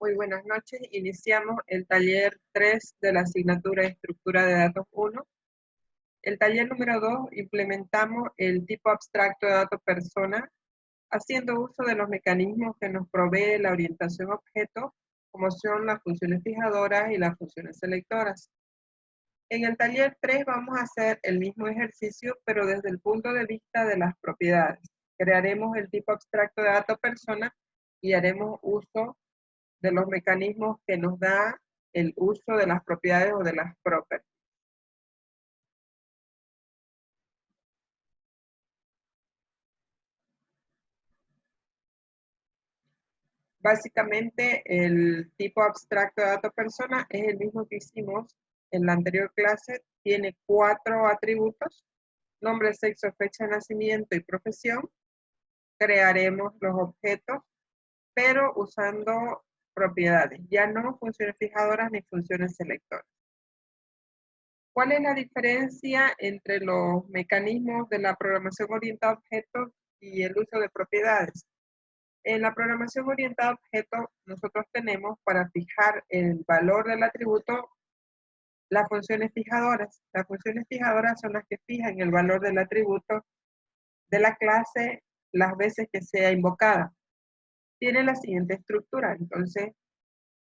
Muy buenas noches. Iniciamos el taller 3 de la asignatura de Estructura de Datos 1. El taller número 2 implementamos el tipo abstracto de dato persona, haciendo uso de los mecanismos que nos provee la orientación objeto, como son las funciones fijadoras y las funciones selectoras. En el taller 3 vamos a hacer el mismo ejercicio, pero desde el punto de vista de las propiedades. Crearemos el tipo abstracto de dato persona y haremos uso de los mecanismos que nos da el uso de las propiedades o de las properties. Básicamente, el tipo abstracto de dato persona es el mismo que hicimos en la anterior clase. Tiene 4 atributos: nombre, sexo, fecha de nacimiento y profesión. Crearemos los objetos, pero usando propiedades, ya no funciones fijadoras ni funciones selectoras. ¿Cuál es la diferencia entre los mecanismos de la programación orientada a objetos y el uso de propiedades? En la programación orientada a objetos, nosotros tenemos para fijar el valor del atributo las funciones fijadoras. Las funciones fijadoras son las que fijan el valor del atributo de la clase las veces que sea invocada. Tiene la siguiente estructura. Entonces,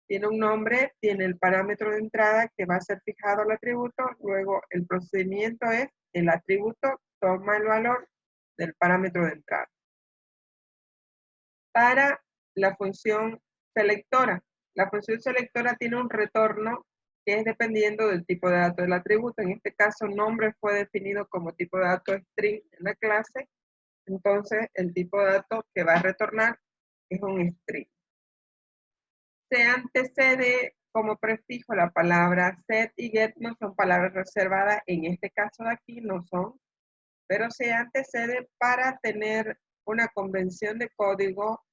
tiene un nombre, tiene el parámetro de entrada que va a ser fijado al atributo. Luego, el procedimiento es: el atributo toma el valor del parámetro de entrada. Para la función selectora, la función selectora tiene un retorno que es dependiendo del tipo de dato del atributo. En este caso, nombre fue definido como tipo de dato string en la clase. Entonces, el tipo de dato que va a retornar es un string. Se antecede como prefijo la palabra set y get. No son palabras reservadas, en este caso de aquí no son, pero se antecede para tener una convención de código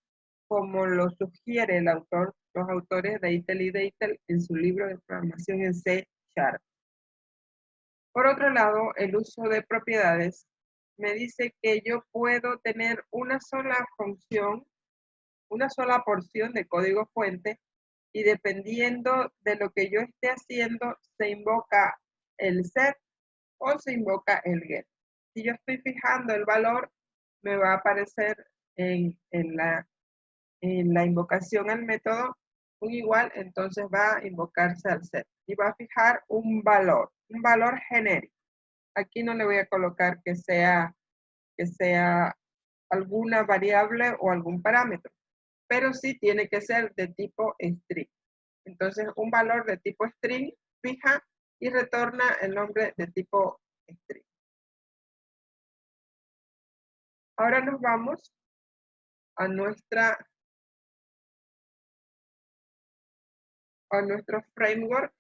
como lo sugiere el autor, los autores Deitel y Deitel en su libro de programación en C#. Por otro lado, el uso de propiedades me dice que yo puedo tener una sola función, una sola porción de código fuente, y dependiendo de lo que yo esté haciendo, se invoca el set o se invoca el get. Si yo estoy fijando el valor, me va a aparecer en la invocación al método un igual, entonces va a invocarse al set y va a fijar un valor genérico. Aquí no le voy a colocar que sea alguna variable o algún parámetro, pero sí tiene que ser de tipo string. Entonces, un valor de tipo string fija y retorna el nombre de tipo string. Ahora nos vamos a nuestro framework.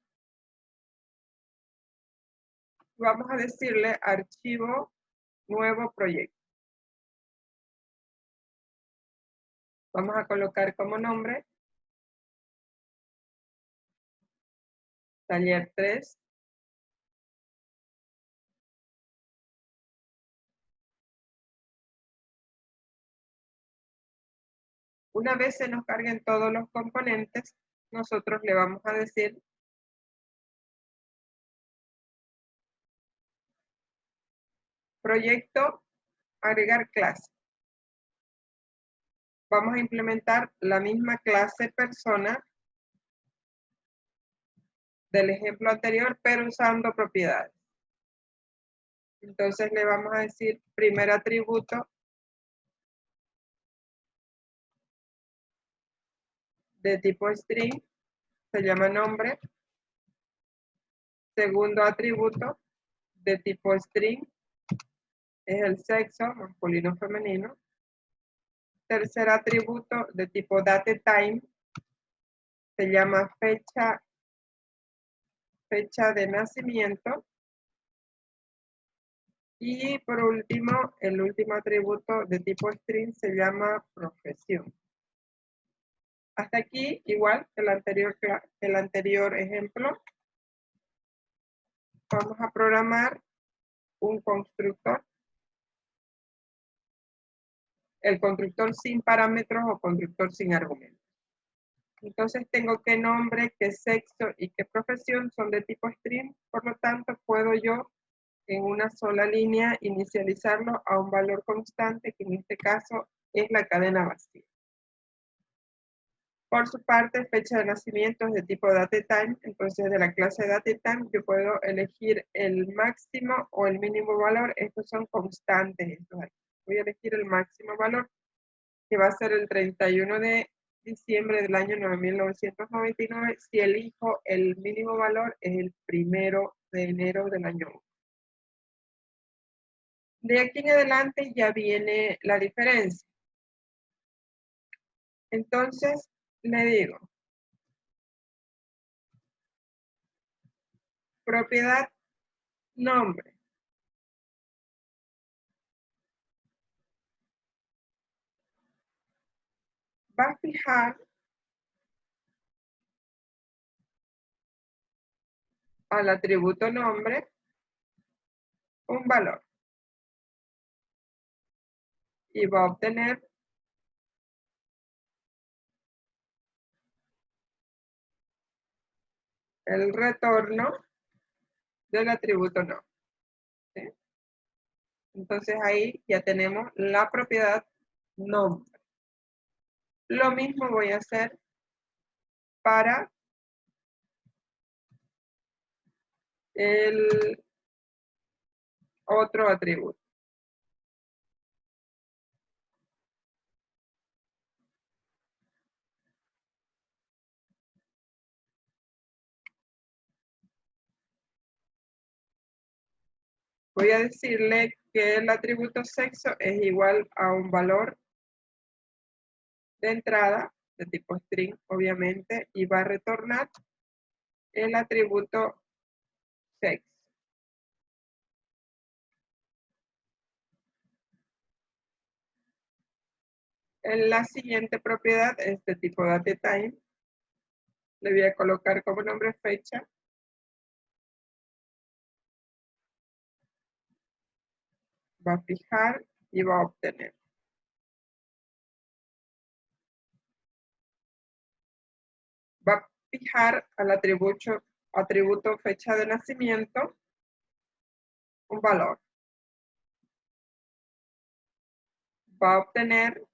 Vamos a decirle archivo nuevo proyecto. Vamos a colocar como nombre taller 3. Una vez se nos carguen todos los componentes, nosotros le vamos a decir proyecto, agregar clase. Vamos a implementar la misma clase persona del ejemplo anterior, pero usando propiedades. Entonces le vamos a decir primer atributo de tipo string, se llama nombre. Segundo atributo de tipo string es el sexo, masculino o femenino. Tercer atributo de tipo datetime se llama fecha de nacimiento. Y por último, el último atributo de tipo string se llama profesión. Hasta aquí, igual que el anterior ejemplo, vamos a programar un constructor. El constructor sin parámetros o constructor sin argumentos. Entonces tengo qué nombre, qué sexo y qué profesión son de tipo string, por lo tanto puedo yo en una sola línea inicializarlo a un valor constante, que en este caso es la cadena vacía. Por su parte, fecha de nacimiento es de tipo datetime, entonces de la clase datetime yo puedo elegir el máximo o el mínimo valor. Estos son constantes. Voy a elegir el máximo valor, que va a ser el 31 de diciembre del año 1999. Si elijo el mínimo valor, es el 1 de enero del año 1. De aquí en adelante ya viene la diferencia. Entonces, le digo, propiedad nombre. Va a fijar al atributo nombre un valor y va a obtener el retorno del atributo nombre. ¿Sí? Entonces ahí ya tenemos la propiedad nombre. Lo mismo voy a hacer para el otro atributo. Voy a decirle que el atributo sexo es igual a un valor de entrada de tipo string, obviamente, y va a retornar el atributo sexo. En la siguiente propiedad es de tipo datetime. Le voy a colocar como nombre fecha. Va a fijar y va a obtener. Va a fijar al atributo fecha de nacimiento un valor. Va a obtener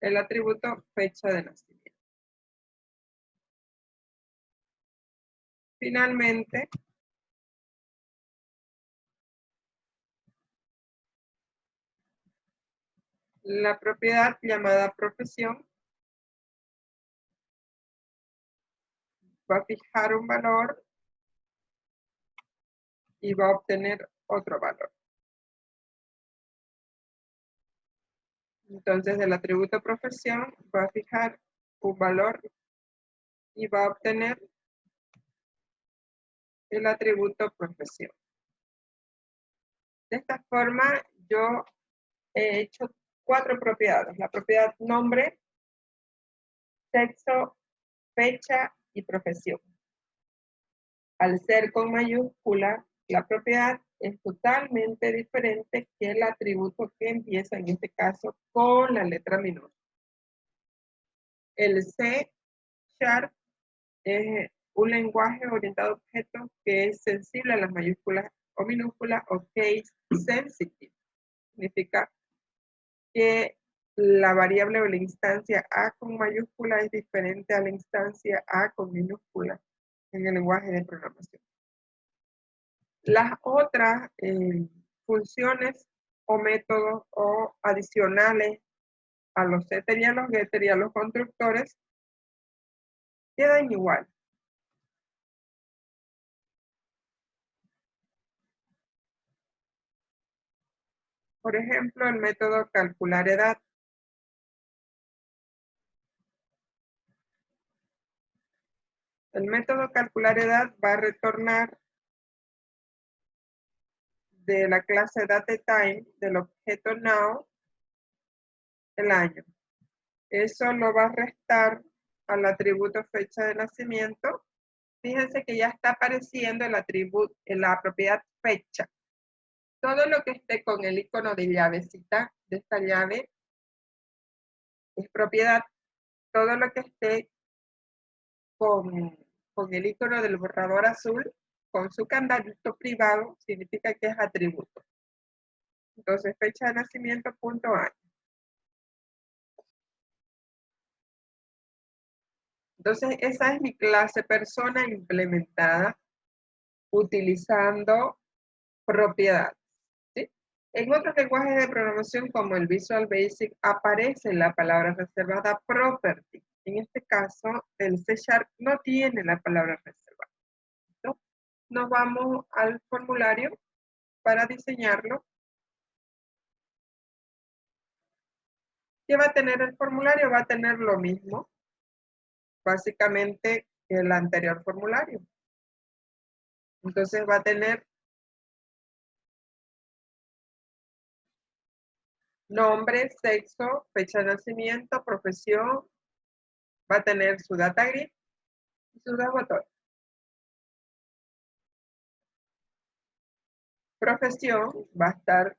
el atributo fecha de nacimiento. Finalmente, la propiedad llamada profesión va a fijar un valor y va a obtener otro valor. Entonces, el atributo profesión va a fijar un valor y va a obtener el atributo profesión. De esta forma, yo he hecho 4 propiedades. La propiedad nombre, sexo, fecha y profesión. Al ser con mayúscula, la propiedad es totalmente diferente que el atributo que empieza, en este caso, con la letra minúscula. El C# es un lenguaje orientado a objetos que es sensible a las mayúsculas o minúsculas, o case sensitive. Significa que la variable o la instancia A con mayúscula es diferente a la instancia A con minúscula en el lenguaje de programación. Las otras funciones o métodos o adicionales a los setter y a los getter y a los constructores quedan igual. Por ejemplo, el método calcular edad. El método calcular edad va a retornar de la clase datetime del objeto now el año. Eso lo va a restar al atributo fecha de nacimiento. Fíjense que ya está apareciendo el atributo en la propiedad fecha. Todo lo que esté con el icono de llavecita de esta llave es propiedad. todo lo que esté con el icono del borrador azul, con su candadito privado, significa que es atributo. Entonces, fecha de nacimiento, punto año. Entonces, esa es mi clase persona implementada utilizando propiedades. ¿Sí? En otros lenguajes de programación como el Visual Basic aparece la palabra reservada property. En este caso, el C# no tiene la palabra reservada. ¿No? Nos vamos al formulario para diseñarlo. ¿Qué va a tener el formulario? Va a tener lo mismo, básicamente, que el anterior formulario. Entonces va a tener nombre, sexo, fecha de nacimiento, profesión, va a tener su data grid y sus dos botones. Profesión va a estar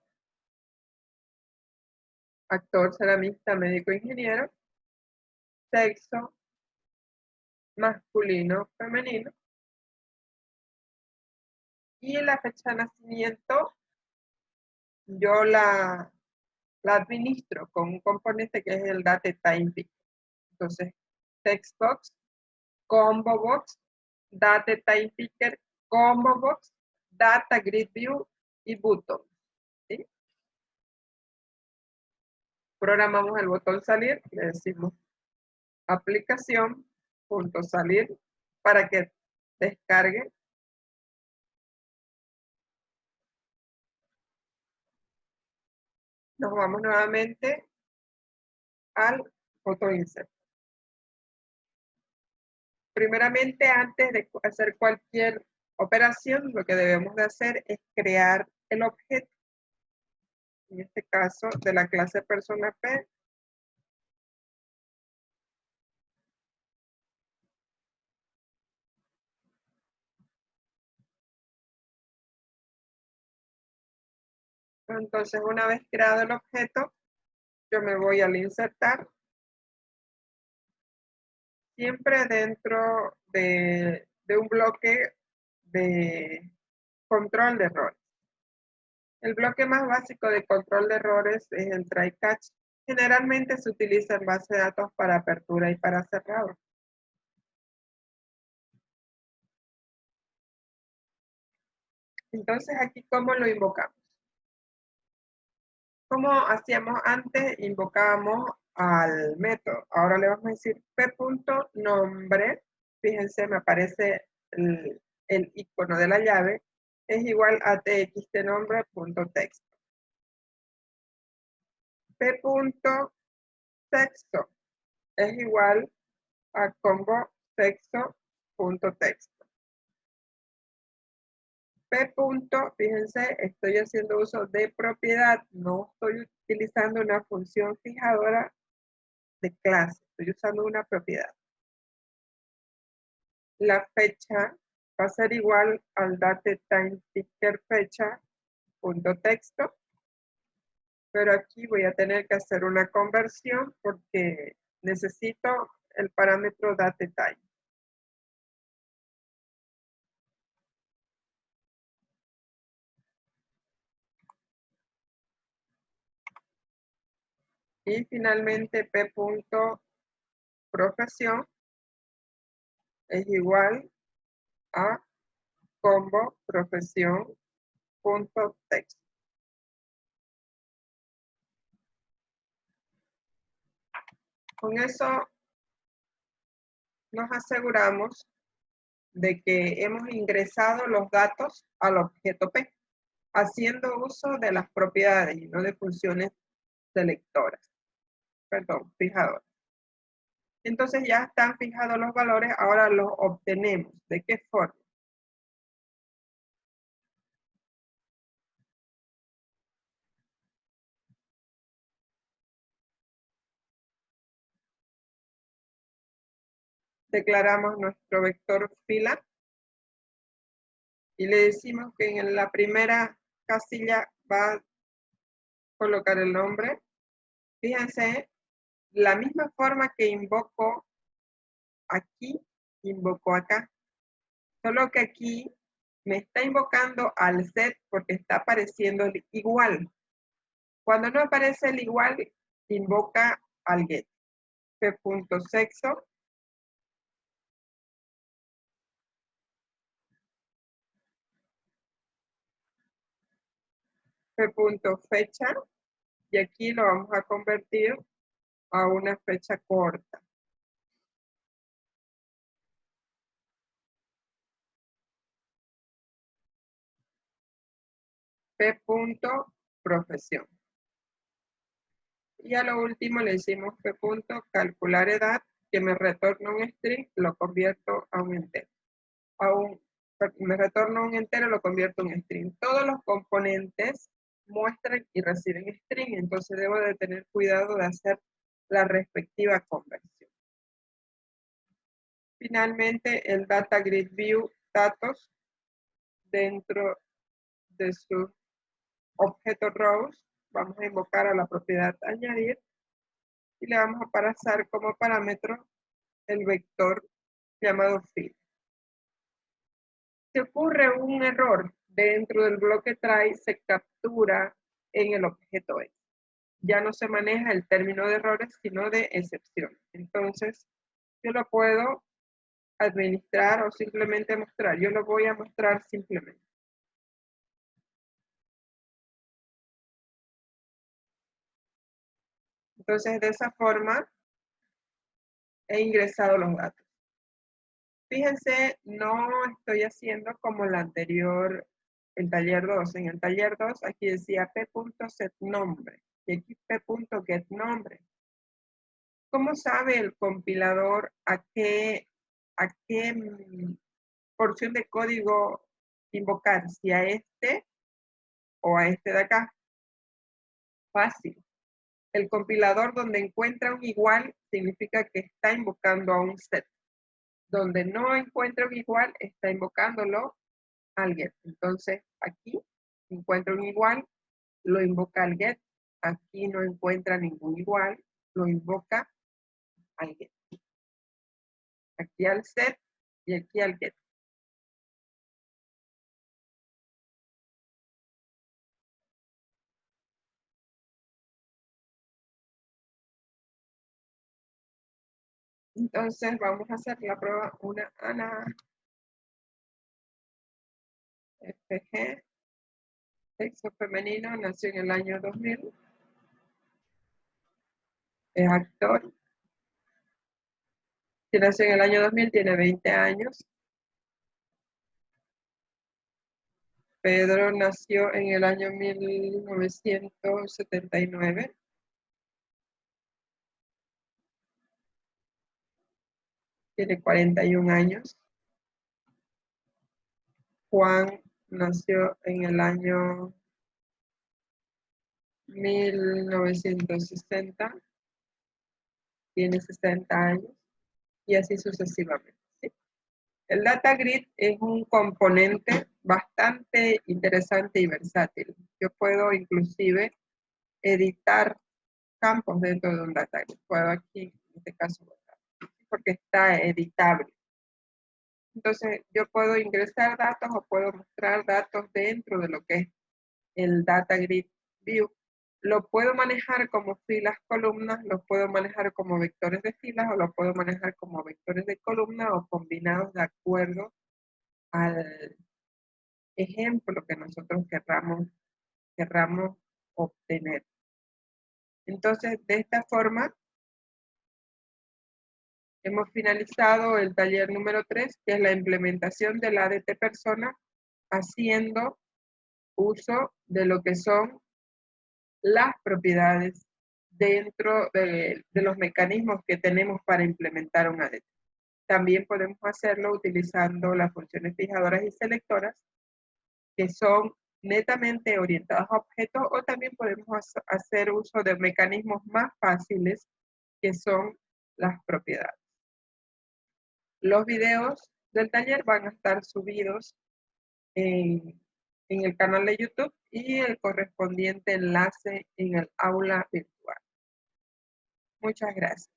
actor, ceramista, médico, ingeniero. Sexo, masculino, femenino. Y la fecha de nacimiento, yo la administro con un componente que es el date time picker. Entonces, text box, combo box, date time picker, combo box, data grid view y button. ¿Sí? Programamos el botón salir, le decimos aplicación, punto salir, para que descargue. Nos vamos nuevamente al botón insert. Primeramente, antes de hacer cualquier operación, lo que debemos de hacer es crear el objeto. En este caso, de la clase persona P. Entonces, una vez creado el objeto, yo me voy al insertar. Siempre dentro de un bloque de control de errores. El bloque más básico de control de errores es el try catch. Generalmente se utiliza en base de datos para apertura y para cerrado. Entonces, aquí, ¿cómo lo invocamos? Como hacíamos antes, invocábamos al método. Ahora le vamos a decir p.nombre. Fíjense, me aparece el icono de la llave. Es igual a txtnombre.text. p.texto es igual a combo texto.text. P. Fíjense, estoy haciendo uso de propiedad, no estoy utilizando una función fijadora de clase, estoy usando una propiedad. La fecha va a ser igual al datetime_picker fecha.texto, pero aquí voy a tener que hacer una conversión porque necesito el parámetro datetime. Y finalmente p.profesión es igual a combo profesión.text. Con eso nos aseguramos de que hemos ingresado los datos al objeto P, haciendo uso de las propiedades y no de funciones selectoras, perdón, fijadoras. Entonces ya están fijados los valores, ahora los obtenemos. ¿De qué forma? Declaramos nuestro vector fila y le decimos que en la primera casilla va a colocar el nombre. Fíjense, la misma forma que invoco aquí, invoco acá. Solo que aquí me está invocando al set porque está apareciendo el igual. Cuando no aparece el igual, invoca al get. P.sexo. P.fecha. Y aquí lo vamos a convertir a una fecha corta. P.profesión. Y a lo último le decimos P.calcular edad, que me retorna un string, lo convierto a un entero. Me retorna un entero, lo convierto en string. Todos los componentes muestran y reciben string, entonces debo de tener cuidado de hacer la respectiva conversión. Finalmente, el Data Grid View datos dentro de su objeto rows, vamos a invocar a la propiedad añadir y le vamos a pasar como parámetro el vector llamado fill. Si ocurre un error dentro del bloque try, se captura en el objeto X. Ya no se maneja el término de errores, sino de excepciones. Entonces, yo lo puedo administrar o simplemente mostrar. Yo lo voy a mostrar simplemente. Entonces, de esa forma, he ingresado los datos. Fíjense, no estoy haciendo como el anterior, el taller 2. En el taller 2, aquí decía p.setNombre y aquí p.getNombre. ¿Cómo sabe el compilador a qué porción de código invocar? Si a este o a este de acá. Fácil. El compilador donde encuentra un igual significa que está invocando a un set. Donde no encuentra un igual, está invocándolo al get. Entonces, aquí encuentra un igual, lo invoca al get. Aquí no encuentra ningún igual, lo invoca al get. Aquí al set y aquí al get. Entonces, vamos a hacer la prueba. Una Ana FG, sexo femenino, nació en el año 2000. Es actor. Si nació en el año 2000, tiene 20 años. Pedro nació en el año 1979. Tiene 41 años. Juan nació en el año 1960. Tiene 60 años. Y así sucesivamente. ¿Sí? El Data Grid es un componente bastante interesante y versátil. Yo puedo inclusive editar campos dentro de un Data Grid. Puedo aquí, en este caso, porque está editable. Entonces, yo puedo ingresar datos o puedo mostrar datos dentro de lo que es el Data Grid View. Lo puedo manejar como filas, columnas, lo puedo manejar como vectores de filas o lo puedo manejar como vectores de columna o combinados de acuerdo al ejemplo que nosotros querramos obtener. Entonces, de esta forma, hemos finalizado el taller número 3, que es la implementación del ADT persona, haciendo uso de lo que son las propiedades dentro de los mecanismos que tenemos para implementar un ADT. También podemos hacerlo utilizando las funciones fijadoras y selectoras, que son netamente orientadas a objetos, o también podemos hacer uso de mecanismos más fáciles, que son las propiedades. Los videos del taller van a estar subidos en el canal de YouTube y el correspondiente enlace en el aula virtual. Muchas gracias.